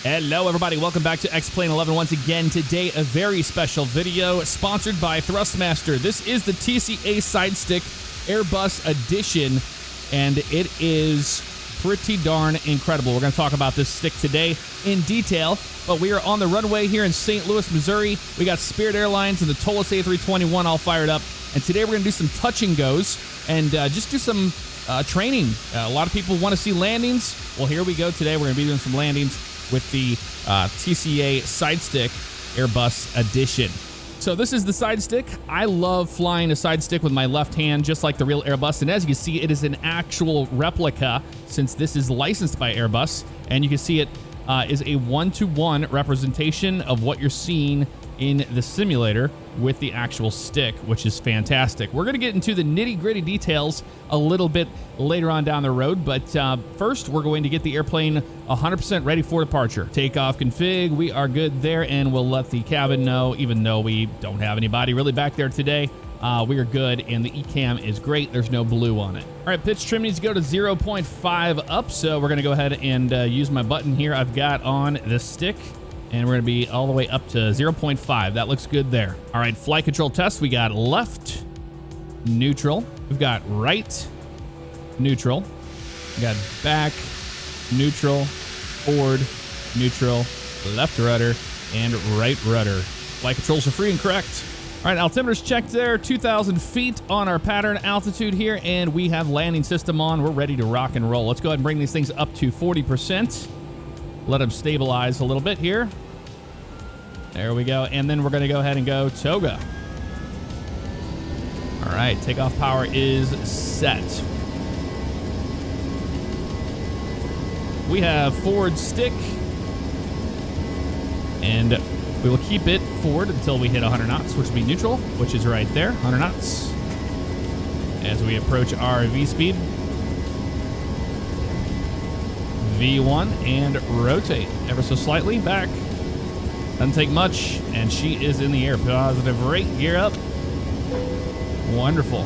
Hello everybody, welcome back to X-Plane 11 once again. Today a very special video sponsored by Thrustmaster. This is the TCA Sidestick Airbus edition and it is pretty darn incredible. We're going to talk about this stick today in detail, but we are on the runway here in St. Louis, Missouri. We got Spirit Airlines and the Tolos A321 all fired up, and today we're going to do some touch and goes and just do some training. A lot of people want to see landings. Well, here we go. Today we're going to be doing some landings with the TCA Sidestick Airbus edition. So this is the Sidestick. I love flying a Sidestick with my left hand, just like the real Airbus. And as you can see, it is an actual replica since this is licensed by Airbus. And you can see it is a one-to-one representation of what you're seeing in the simulator with the actual stick, which is fantastic. We're going to get into the nitty-gritty details a little bit later on down the road, but first we're going to get the airplane 100% ready for departure. Takeoff config, we are good there, and we'll let the cabin know, even though we don't have anybody really back there today. We are good, and the ECAM is great. There's no blue on it. All right, pitch trim needs to go to 0.5 up, so we're going to go ahead and use my button here I've got on the stick. And we're going to be all the way up to 0.5. That looks good there. All right, flight control test. We got left, neutral. We've got right, neutral. We got back, neutral, forward, neutral, left rudder, and right rudder. Flight controls are free and correct. All right, altimeter's checked there. 2,000 feet on our pattern altitude here, and we have landing system on. We're ready to rock and roll. Let's go ahead and bring these things up to 40%. Let them stabilize a little bit here. There we go. And then we're going to go ahead and go toga. All right, takeoff power is set. We have forward stick. And we will keep it forward until we hit 100 knots, which will be neutral, which is right there, 100 knots. As we approach our V speed. V1 and rotate ever so slightly back. Doesn't take much, and she is in the air. Positive rate, gear up. Wonderful.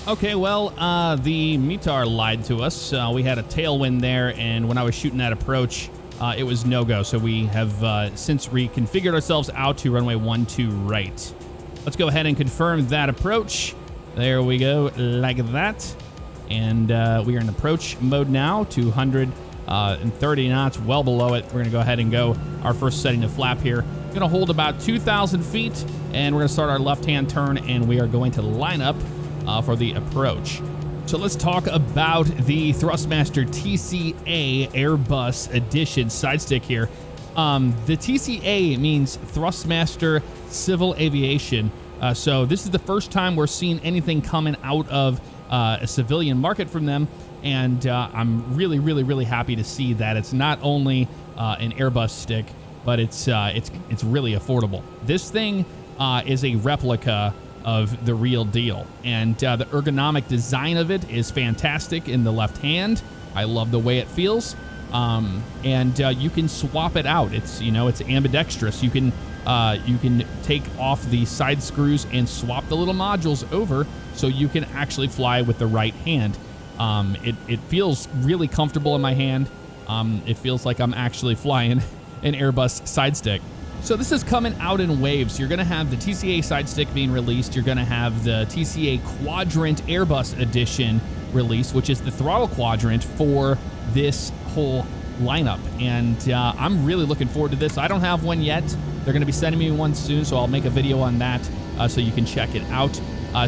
Okay, well, the METAR lied to us. We had a tailwind there, and when I was shooting that approach, it was no-go, so we have since reconfigured ourselves out to runway 12 right. Let's go ahead and confirm that approach. There we go, like that. And we are in approach mode now, 230 knots, well below it. We're going to go ahead and go our first setting of flap here. Going to hold about 2,000 feet, and we're going to start our left-hand turn, and we are going to line up for the approach. So let's talk about the Thrustmaster TCA Airbus Edition Sidestick here. The TCA means Thrustmaster Civil Aviation. So this is the first time we're seeing anything coming out of a civilian market from them. And I'm really, really, really happy to see that it's not only an Airbus stick, but it's really affordable. This thing is a replica of the real deal, and the ergonomic design of it is fantastic in the left hand. I love the way it feels, and you can swap it out. It's it's ambidextrous. You can take off the side screws and swap the little modules over, so you can actually fly with the right hand. It feels really comfortable in my hand. It feels like I'm actually flying an Airbus Sidestick. So this is coming out in waves. You're going to have the TCA Sidestick being released. You're going to have the TCA Quadrant Airbus Edition released, which is the throttle quadrant for this whole lineup. And I'm really looking forward to this. I don't have one yet. They're going to be sending me one soon, so I'll make a video on that so you can check it out.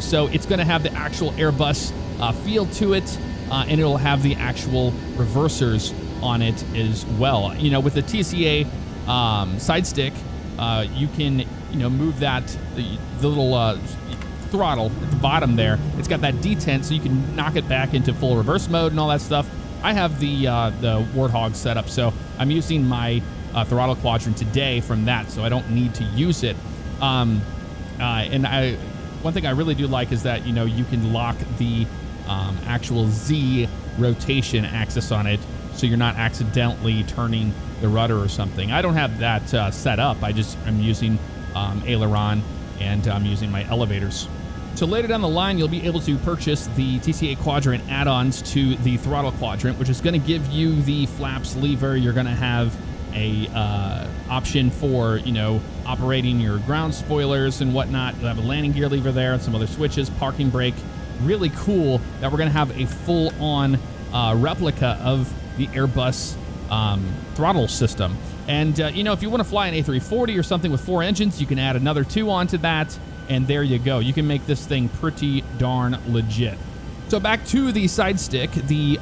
So it's going to have the actual Airbus feel to it, and it'll have the actual reversers on it as well. With the TCA Sidestick, you can move that the little throttle at the bottom there. It's got that detent, so you can knock it back into full reverse mode and all that stuff. I have the Warthog set up, so I'm using my throttle quadrant today from that, so I don't need to use it. And one thing I really do like is that you can lock the actual Z rotation axis on it, so you're not accidentally turning the rudder or something. I don't have that set up. I'm using aileron, and I'm using my elevators. So later down the line, you'll be able to purchase the TCA Quadrant add-ons to the throttle quadrant, which is going to give you the flaps lever. You're going to have a option for, operating your ground spoilers and whatnot. You'll have a landing gear lever there and some other switches, parking brake. Really cool that we're going to have a full-on replica of the Airbus throttle system. And, if you want to fly an A340 or something with 4 engines, you can add another 2 onto that. And there you go. You can make this thing pretty darn legit. So back to the side stick, the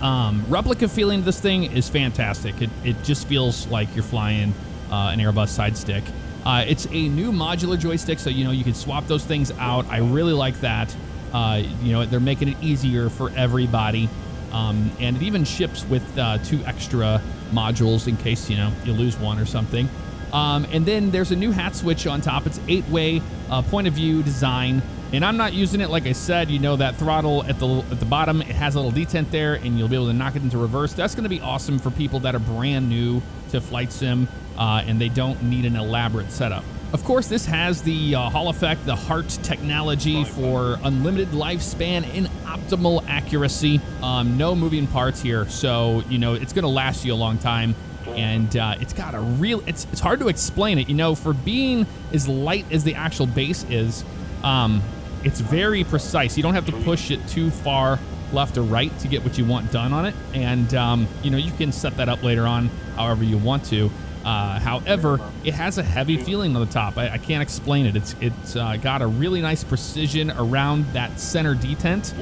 replica feeling of this thing is fantastic. It just feels like you're flying an Airbus side stick. It's a new modular joystick, so you can swap those things out. I really like that. They're making it easier for everybody, and it even ships with 2 extra modules in case you lose one or something. And then there's a new hat switch on top. It's 8-way point of view design. And I'm not using it. Like I said, that throttle at the bottom, it has a little detent there, and you'll be able to knock it into reverse. That's going to be awesome for people that are brand new to flight sim, and they don't need an elaborate setup. Of course, this has the Hall effect, the heart technology for unlimited lifespan and optimal accuracy. No moving parts here, so it's going to last you a long time. And it's got a real, it's hard to explain it, for being as light as the actual base is, it's very precise. You don't have to push it too far left or right to get what you want done on it. And, you can set that up later on however you want to. However, it has a heavy feeling on the top. I can't explain it. It's got a really nice precision around that center detent,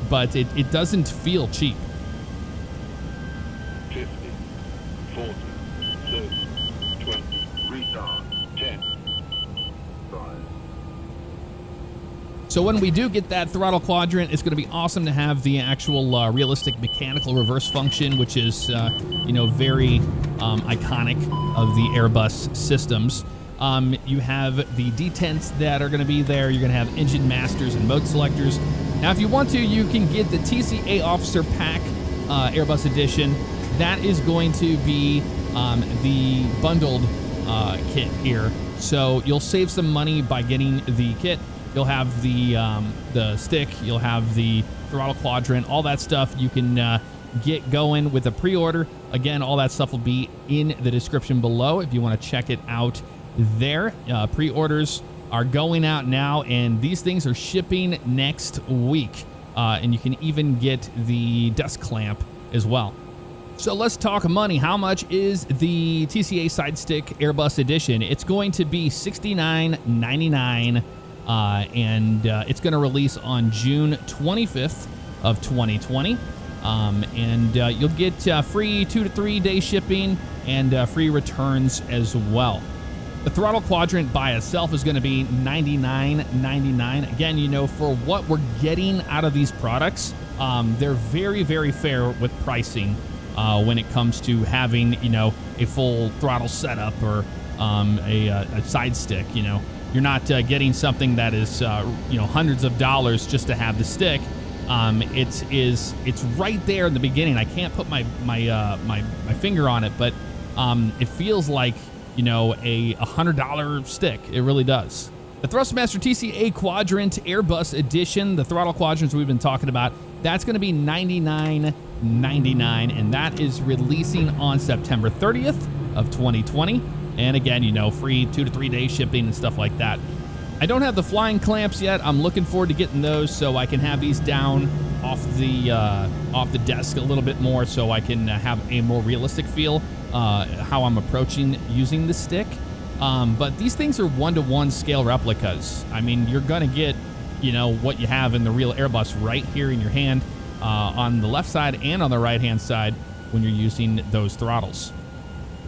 but it doesn't feel cheap. 50, 40, 30, 20, retard, 10, 5. So when we do get that throttle quadrant, it's going to be awesome to have the actual realistic mechanical reverse function, which is, very iconic of the Airbus systems. You have the detents that are going to be there. You're going to have engine masters and mode selectors. Now, if you want to, you can get the TCA Officer Pack Airbus Edition. That is going to be the bundled kit here. So you'll save some money by getting the kit. You'll have the stick. You'll have the throttle quadrant. All that stuff you can get going with a pre-order. Again, all that stuff will be in the description below if you want to check it out there. Pre-orders are going out now, and these things are shipping next week. And you can even get the desk clamp as well. So let's talk money. How much is the TCA Sidestick Airbus Edition? It's going to be $69.99, and it's going to release on June 25th of 2020. And you'll get free 2 to 3 day shipping and free returns as well. The throttle quadrant by itself is going to be $99.99. Again, for what we're getting out of these products, they're very, very fair with pricing when it comes to having, a full throttle setup or a side stick. You're not getting something that is, hundreds of dollars just to have the stick. It's right there in the beginning. I can't put my finger on it, but it feels like a $100 stick. It really does. The Thrustmaster TCA Quadrant Airbus Edition, the throttle quadrants we've been talking about, that's going to be $99.99, and that is releasing on September 30th of 2020. And again, free 2 to 3 day shipping and stuff like that. I don't have the flying clamps yet. I'm looking forward to getting those so I can have these down off the desk a little bit more, so I can have a more realistic feel how I'm approaching using the stick. But these things are 1-to-1 scale replicas. I mean, you're gonna get what you have in the real Airbus right here in your hand on the left side and on the right hand side when you're using those throttles.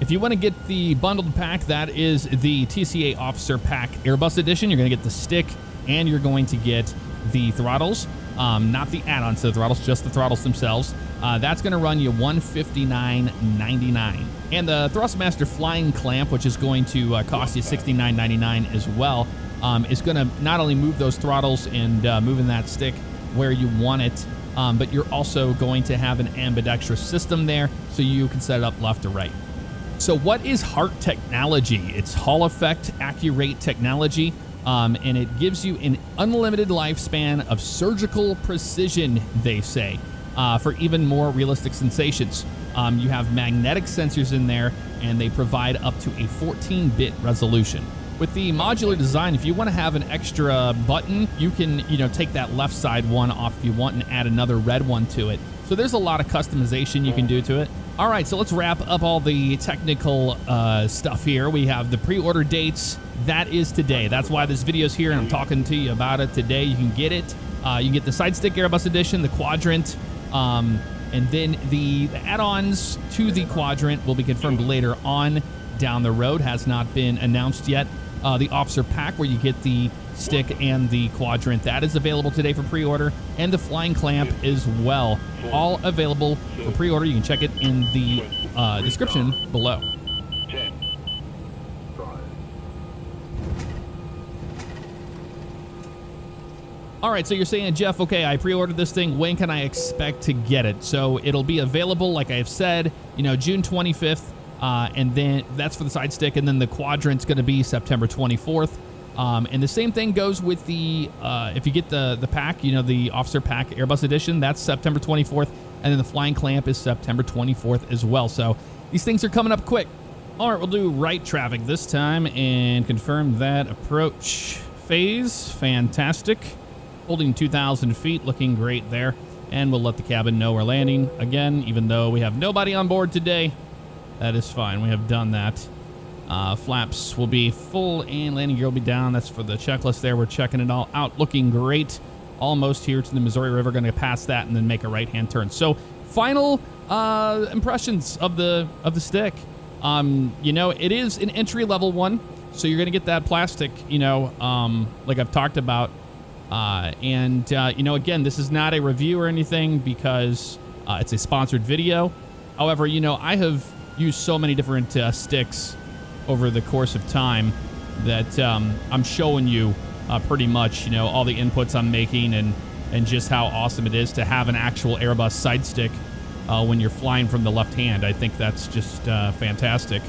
If you want to get the bundled pack, that is the TCA Officer Pack Airbus Edition. You're going to get the stick and you're going to get the throttles, not the add-ons to the throttles, just the throttles themselves. That's going to run you $159.99. And the Thrustmaster Flying Clamp, which is going to cost you $69.99 as well, is going to not only move those throttles and moving that stick where you want it, but you're also going to have an ambidextrous system there so you can set it up left or right. So what is HART technology? It's Hall Effect Accurate technology, and it gives you an unlimited lifespan of surgical precision, they say, for even more realistic sensations. You have magnetic sensors in there, and they provide up to a 14-bit resolution. With the modular design, if you want to have an extra button, you can, take that left side one off if you want and add another red one to it. So there's a lot of customization you can do to it. All right, so let's wrap up all the technical stuff here. We have the pre-order dates. That is today. That's why this video's here, and I'm talking to you about it today. You can get it. You can get the Sidestick Airbus Edition, the Quadrant, and then the add-ons to the Quadrant will be confirmed later on down the road. Has not been announced yet. The Officer Pack, where you get the stick and the Quadrant, that is available today for pre-order, and the Flying Clamp as well. All available for pre-order. You can check it in the description below. 10, 5. All right, so you're saying, Jeff, okay, I pre-ordered this thing. When can I expect to get it? So it'll be available, like I've said, June 25th. And then that's for the side stick, and then the Quadrant's going to be September 24th. And the same thing goes with the, if you get the pack, the Officer Pack Airbus Edition, that's September 24th, and then the Flying Clamp is September 24th as well. So these things are coming up quick. All right, we'll do right traffic this time and confirm that approach phase. Fantastic. Holding 2,000 feet, looking great there. And we'll let the cabin know we're landing again, even though we have nobody on board today. That is fine. We have done that. Flaps will be full and landing gear will be down. That's for the checklist there. We're checking it all out. Looking great. Almost here to the Missouri River. Going to pass that and then make a right-hand turn. So final impressions of the stick. It is an entry-level one. So you're going to get that plastic, like I've talked about. Again, this is not a review or anything because it's a sponsored video. However, I have used so many different sticks over the course of time that I'm showing you pretty much, all the inputs I'm making and just how awesome it is to have an actual Airbus side stick when you're flying from the left hand. I think that's just fantastic.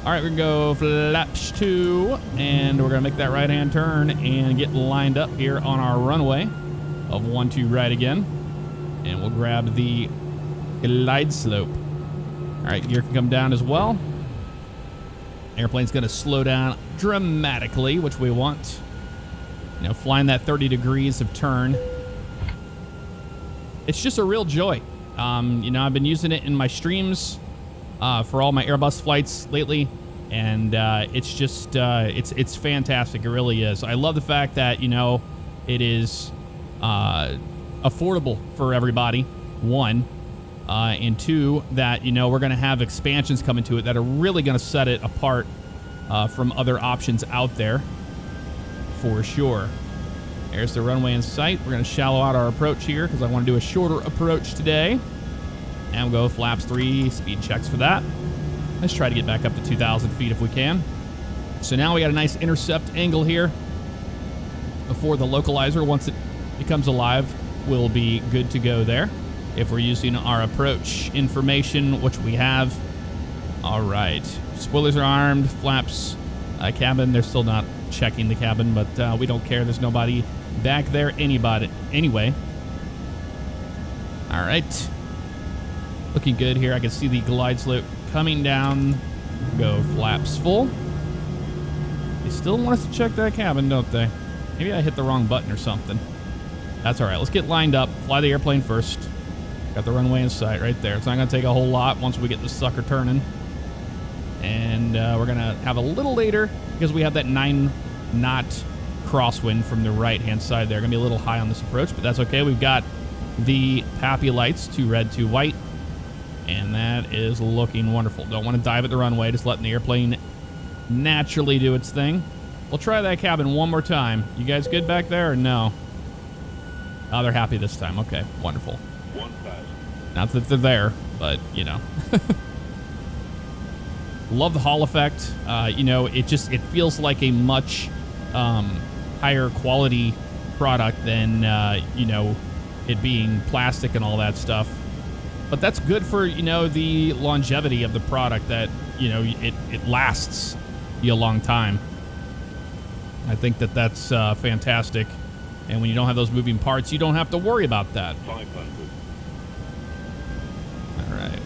All right, we're going to go flaps 2, and we're going to make that right-hand turn and get lined up here on our runway of 1-2 right again. And we'll grab the glide slope. All right, gear can come down as well. Airplane's going to slow down dramatically, which we want. Flying that 30 degrees of turn. It's just a real joy. I've been using it in my streams for all my Airbus flights lately, and it's just it's fantastic. It really is. I love the fact that it is affordable for everybody. One. And two, that, we're going to have expansions coming to it that are really going to set it apart from other options out there, for sure. There's the runway in sight. We're going to shallow out our approach here because I want to do a shorter approach today. And we'll go flaps 3, speed checks for that. Let's try to get back up to 2,000 feet if we can. So now we got a nice intercept angle here before the localizer, once it becomes alive, will be good to go there. If we're using our approach information, which we have. All right. Spoilers are armed. Flaps, cabin. They're still not checking the cabin, but we don't care. There's nobody back there anyway. All right. Looking good here. I can see the glide slope coming down. Go flaps full. They still want us to check that cabin, don't they? Maybe I hit the wrong button or something. That's all right. Let's get lined up. Fly the airplane first. Got the runway in sight right there. It's not going to take a whole lot once we get this sucker turning. And we're going to have a little later because we have that 9-knot crosswind from the right-hand side there. Going to be a little high on this approach, but that's okay. We've got the PAPI lights, 2 red, 2 white. And that is looking wonderful. Don't want to dive at the runway. Just letting the airplane naturally do its thing. We'll try that cabin one more time. You guys good back there or no? Oh, they're happy this time. Okay, wonderful. 1,000. Not that they're there, but, Love the Hall effect. It feels like a much higher quality product than, it being plastic and all that stuff. But that's good for, you know, the longevity of the product, that, you know, it lasts you a long time. I think that that's fantastic. And when you don't have those moving parts, you don't have to worry about that. 500. All right.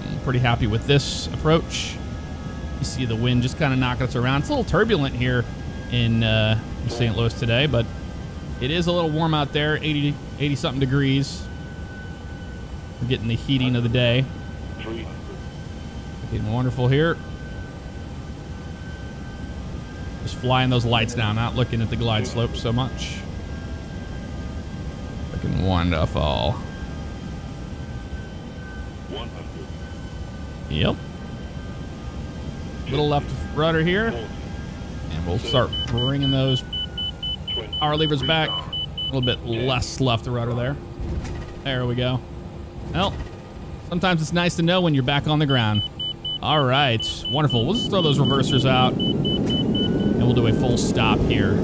I'm pretty happy with this approach. You see the wind just kind of knocking us around. It's a little turbulent here in St. Louis today, but it is a little warm out there, 80 something degrees. We're getting the heating of the day. 300. Getting wonderful here. Just flying those lights down, not looking at the glide slope so much. Looking wonderful. 100. Yep. Little left rudder here. 40. And we'll start bringing those 20. power levers back. A little bit less left rudder there. There we go. Well, sometimes it's nice to know when you're back on the ground. All right. Wonderful. We'll just throw those reversers out. And we'll do a full stop here.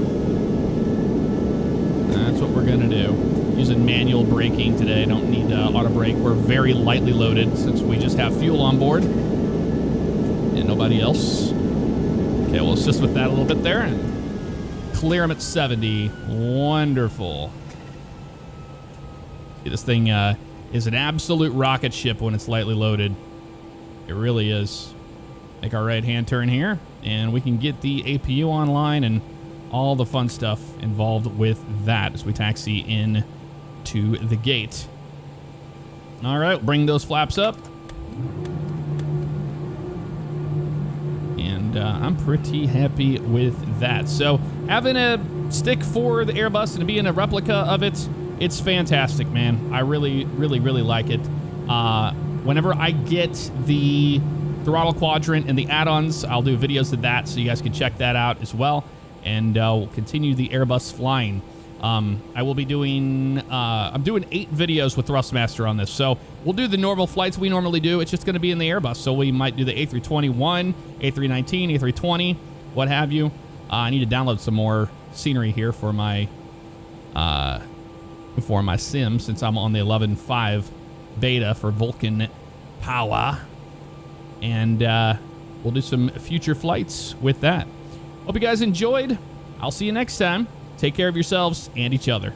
That's what we're going to do. Using manual braking today. Don't need auto brake. We're very lightly loaded since we just have fuel on board. And nobody else. Okay, we'll assist with that a little bit there. And clear them at 70. Wonderful. See, this thing is an absolute rocket ship when it's lightly loaded. It really is. Make our right-hand turn here, and we can get the APU online and all the fun stuff involved with that as we taxi in to the gate. All right, bring those flaps up. And I'm pretty happy with that. So having a stick for the Airbus and being a replica of it, it's fantastic, man. I really, really, really like it. Whenever I get the throttle quadrant and the add-ons, I'll do videos of that, so you guys can check that out as well. And we'll continue the Airbus flying. I will be doing, I'm doing 8 videos with Thrustmaster on this. So we'll do the normal flights we normally do. It's just going to be in the Airbus. So we might do the A321, A319, A320, what have you. I need to download some more scenery here for my sim, since I'm on the 11.5 beta for Vulcan power. And we'll do some future flights with that. Hope you guys enjoyed. I'll see you next time. Take care of yourselves and each other.